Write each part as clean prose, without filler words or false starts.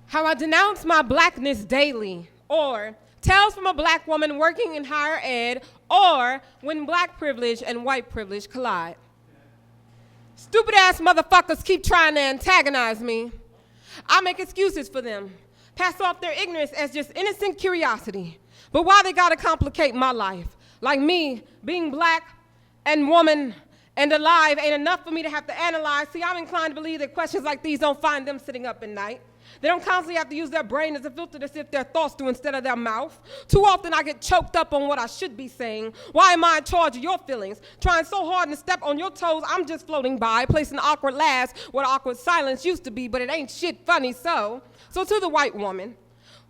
How I denounce my blackness daily, or tales from a black woman working in higher ed, or when black privilege and white privilege collide. Stupid ass motherfuckers keep trying to antagonize me. I make excuses for them, pass off their ignorance as just innocent curiosity. But why they gotta complicate my life? Like me, being black and woman and alive ain't enough for me to have to analyze. See, I'm inclined to believe that questions like these don't find them sitting up at night. They don't constantly have to use their brain as a filter to sift their thoughts through instead of their mouth. Too often I get choked up on what I should be saying. Why am I in charge of your feelings? Trying so hard to step on your toes, I'm just floating by, placing awkward laughs where awkward silence used to be, but it ain't shit funny, so to the white woman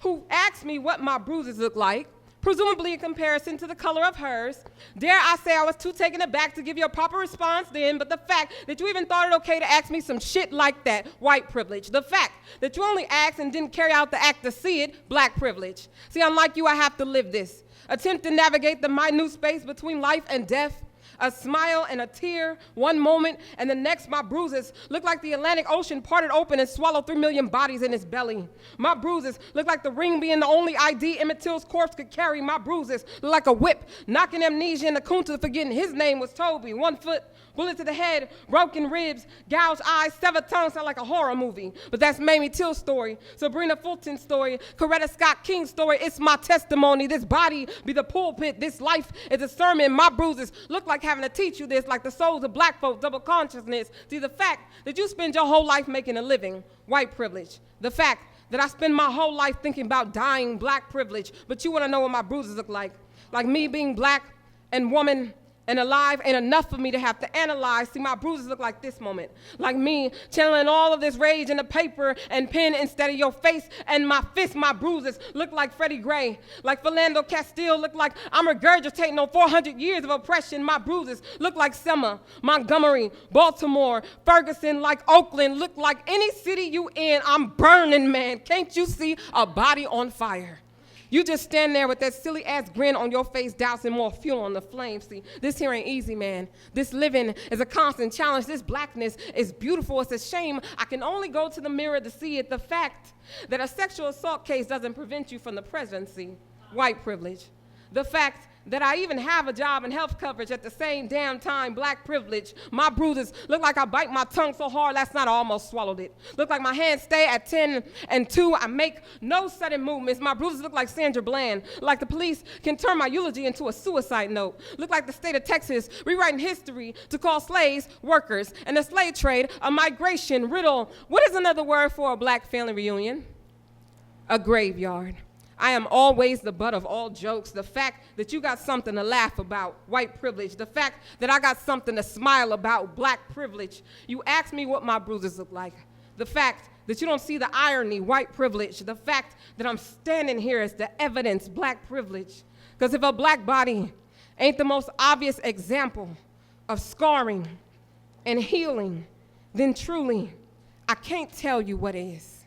who asked me what my bruises look like, presumably in comparison to the color of hers. Dare I say I was too taken aback to give you a proper response then, but the fact that you even thought it okay to ask me some shit like that, white privilege. The fact that you only asked and didn't carry out the act to see it, black privilege. See, unlike you, I have to live this. Attempt to navigate the minute space between life and death. A smile and a tear, one moment, and the next my bruises look like the Atlantic Ocean parted open and swallowed 3 million bodies in its belly. My bruises look like the ring being the only ID Emmett Till's corpse could carry. My bruises look like a whip, knocking amnesia in the Kunta, forgetting his name was Toby. 1 foot, bullet to the head, broken ribs, gouged eyes, severed tongue, sound like a horror movie. But that's Mamie Till's story, Sabrina Fulton's story, Coretta Scott King's story. It's my testimony. This body be the pulpit. This life is a sermon. My bruises look like having to teach you this, like the souls of black folk, double consciousness. See, the fact that you spend your whole life making a living, white privilege. The fact that I spend my whole life thinking about dying, black privilege. But you want to know what my bruises look like. Like me being black and woman and alive ain't enough for me to have to analyze. See, my bruises look like this moment. Like me channeling all of this rage in a paper and pen instead of your face and my fist. My bruises look like Freddie Gray. Like Philando Castile look like I'm regurgitating on 400 years of oppression. My bruises look like Selma, Montgomery, Baltimore, Ferguson, like Oakland. Look like any city you in, I'm burning, man. Can't you see a body on fire? You just stand there with that silly ass grin on your face, dousing more fuel on the flame. See, this here ain't easy, man. This living is a constant challenge. This blackness is beautiful. It's a shame I can only go to the mirror to see it. The fact that a sexual assault case doesn't prevent you from the presidency, white privilege. The fact that I even have a job and health coverage at the same damn time, black privilege. My bruises look like I bite my tongue so hard last night I almost swallowed it. Look like my hands stay at 10 and 2. I make no sudden movements. My bruises look like Sandra Bland. Like the police can turn my eulogy into a suicide note. Look like the state of Texas rewriting history to call slaves workers and the slave trade a migration riddle. What is another word for a black family reunion? A graveyard. I am always the butt of all jokes. The fact that you got something to laugh about, white privilege. The fact that I got something to smile about, black privilege. You ask me what my bruises look like. The fact that you don't see the irony, white privilege. The fact that I'm standing here as the evidence, black privilege. Because if a black body ain't the most obvious example of scarring and healing, then truly, I can't tell you what is.